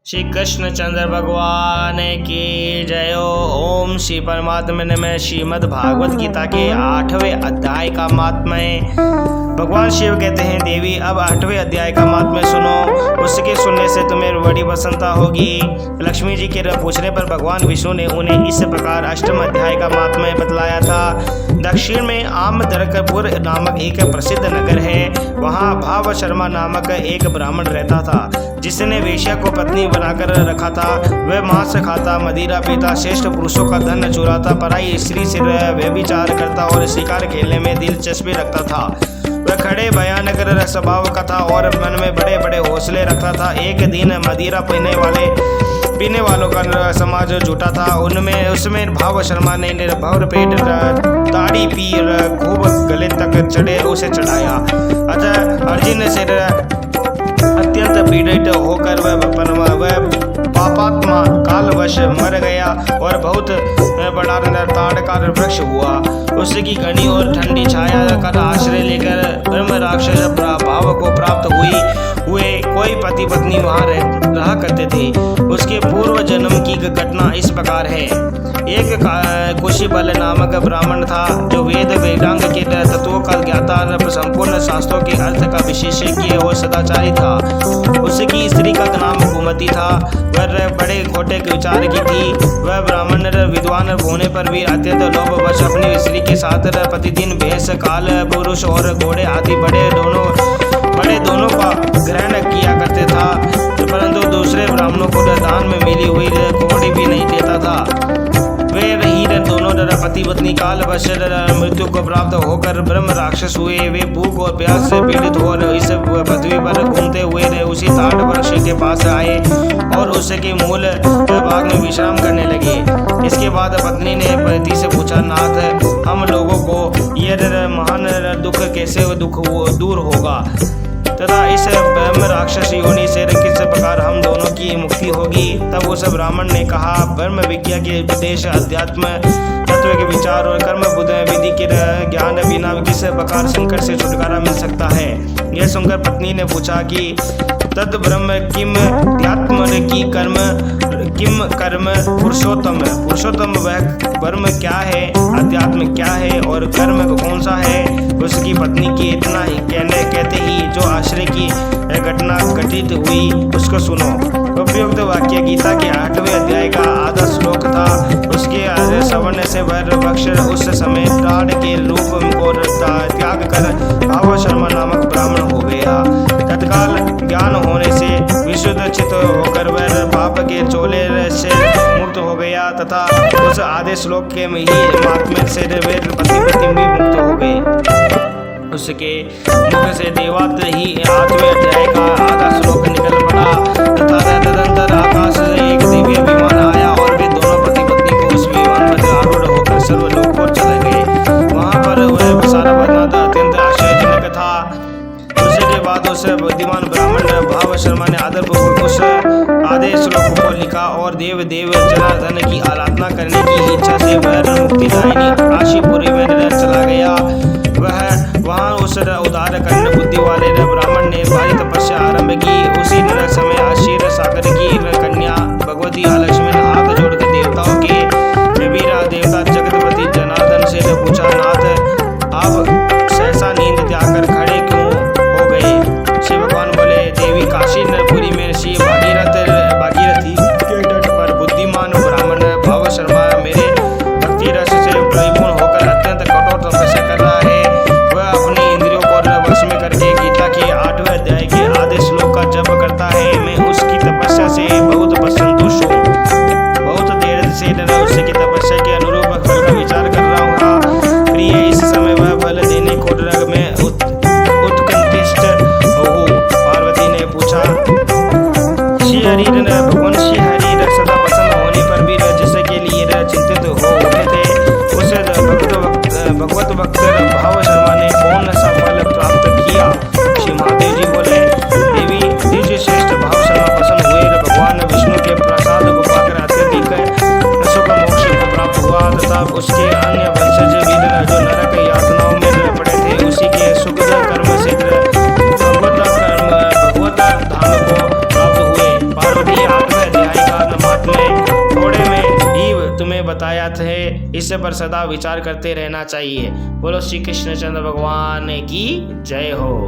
श्री कृष्णचंद्र भगवान की जय। ओम श्री परमात्मा में श्रीमद् भागवत गीता के 8वें अध्याय का महात्म्य। भगवान शिव कहते हैं, देवी अब 8वें अध्याय का महात्म्य सुनो, उसके सुनने से तुम्हें बड़ी प्रसन्नता होगी। लक्ष्मी जी के पूछने पर भगवान विष्णु ने उन्हें इस प्रकार 8वें अध्याय का महात्म्य बतलाया था। दक्षिण में आमदरकपुर नामक एक प्रसिद्ध नगर है। वहाँ भाव शर्मा नामक एक ब्राह्मण रहता था, जिसने वेश्या को पत्नी बनाकर रखा था। वह मांस खाता, मदिरा पीता, श्रेष्ठ पुरुषों का धन चुराता, पराई स्त्री से व्यभिचार करता और शिकार खेलने में दिलचस्पी रखता था। वह खड़े भयानक स्वभाव का था और मन में बड़े बड़े हौसले रखता था। एक दिन मदिरा पीने वालों का समाज जुटा था। उसमें भाव शर्मा ने निर्भर पेट ताड़ी पी खूब गले तक चढ़े उसे चढ़ाया। अतः अर्जुन से अत्यंत पीड़ित होकर वह पापात्मा कालवश मर गया और बहुत बड़ा ताड़कार वृक्ष हुआ। उसकी घनी और ठंडी छाया का आश्रय लेकर ब्रह्म राक्षस भाव को प्राप्त हुए कोई पति पत्नी वहाँ रहा करते थे। उसके पूर्व जन्म की घटना इस प्रकार है। एक कुशीबल नामक ब्राह्मण था, जो वेद वेदांग के तत्वों का ज्ञाता, संपूर्ण शास्त्रों के अर्थ का विशेषज्ञ और सदाचारी था। उसकी स्त्री का नाम कुमति था। वह बड़े खोटे विचार की थी। वह ब्राह्मण विद्वान होने पर भी अत्यंत लोभवश अपनी स्त्री के साथ प्रतिदिन भैंस, काल, पुरुष और घोड़े आदि बड़े दोनों का ग्रहण किया करते था, परंतु दूसरे ब्राह्मणों को दान में मिली हुई घोड़ी भी नहीं देता था। वे दोनों पति पत्नी काल वश मृत्यु को प्राप्त होकर ब्रह्म राक्षस हुए। वे भूख और प्यास से पीड़ित हो इस पृथ्वी पर घूमते हुए उसी ताड़ वृक्ष के पास आए और उसके मूल भाग में विश्राम करने लगे। इसके बाद पत्नी ने पति से पूछा, नाथ, हम लोगों को यह महान दुख कैसे दूर होगा तथा इस ब्रह्म राक्षस योनि से किस प्रकार हम दोनों की मुक्ति होगी। तब उस ब्राह्मण ने कहा, ब्रह्म विद्या के उपदेश, अध्यात्म तत्व के विचार और कर्म बुद्ध विधि के ज्ञान बिना किस प्रकार संकट से छुटकारा मिल सकता है। यह सुनकर पत्नी ने पूछा कि तद ब्रह्म किम अध्यात्म की किम कर्म पुरुषोत्तम वह ब्रह्म क्या है, अध्यात्म क्या है और कर्म कौन सा है। उसकी पत्नी की इतना ही कहते ही जो आश्रय की घटना घटित हुई उसको सुनो। उपयुक्त वाक्य गीता के 8वें अध्याय का आधा श्लोक था। उसके श्रवण से वह वृक्ष उस समय प्राण के रूप को त्याग कर भाव शर्मा नामक ब्राह्मण हो गया। तत्काल ज्ञान होने से विशुद्ध चित्त होकर वह पाप के चोले से मुक्त हो गया तथा उस आधे श्लोक के ही महात्म्य से वे पति पत्नी भी मुक्त हो गए। उसके मुख से देवात्र ही 8वें अध्याय का आधा श्लोक निकल पड़ा तथा तदंतर आकाश से एक दिव्य विमान आया और वे दोनों पति पत्नी को उस विमान पर आरूढ़ होकर सर्वलोक और चले गए। वहाँ पर वह सारा वर्णन अत्यंत आश्चर्यजनक था। उसके बाद उस बुद्धिमान ब्राह्मण भाव शर्मा ने आदरपूर्वक उस आधे श्लोक को लिखा और देव जनार्दन की आराधना करने की इच्छा से वह मुक्तिदायिनी काशीपुरी में चला गया। वहाँ उस उदार कर्ण बुद्धि वाले ब्राह्मण ने भारी तपस्या आरंभ की। उसी समय क्षीर सागर की कन्या भगवती लक्ष्मी ने हाथ जोड़कर देवताओं के वीरा देवता जगतपति जनार्दन से पूछा, नाथ, आप सहसा नींद त्याग कर खड़े क्यों हो गए। शिव भगवान बोले, देवी काशीपुरी में श्री भागीरथी के तट पर बुद्धिमान ब्राह्मण भाव शर्मा मेरे भक्ति रस से परिपूर्ण होकर अत्यंत कठोर तपस्या कर रहा है। वह अपनी इंद्रियों को वश में करके गीता के 8वें अध्याय के आधे श्लोक का जप करता है। मैं उसकी तपस्या से बहुत संतुष्ट हूँ। बहुत देर से उसकी तपस्या के अनुरूप फल का विचार कर रहा हूँ। प्रिय, इस समय वह फल देने को में उत्कंठित हूँ। पार्वती ने पूछा, भगवान श्री हरि सदा प्रसन्न होने पर भी जिसके लिए चिंतित हो उठे थे, उस भगवत भक्त भाव शर्मा ने कौन सा फल प्राप्त किया। श्री महादेव जी बोले, देवी, दिव्य श्रेष्ठ भाव शर्मा प्रसन्न हुए। भगवान विष्णु के प्रसाद को पाकर अत्यधिक सुख मोक्ष को प्राप्त हुआ तथा उसके अन्य वंशज वीर जो नरक यातनाओं में पड़े थे, उसी के सुख कर्म से भगवत धाम को प्राप्त हुए। पार्वती 8वें बताया है, इस पर सदा विचार करते रहना चाहिए। बोलो श्री कृष्णचंद्र भगवान की जय हो।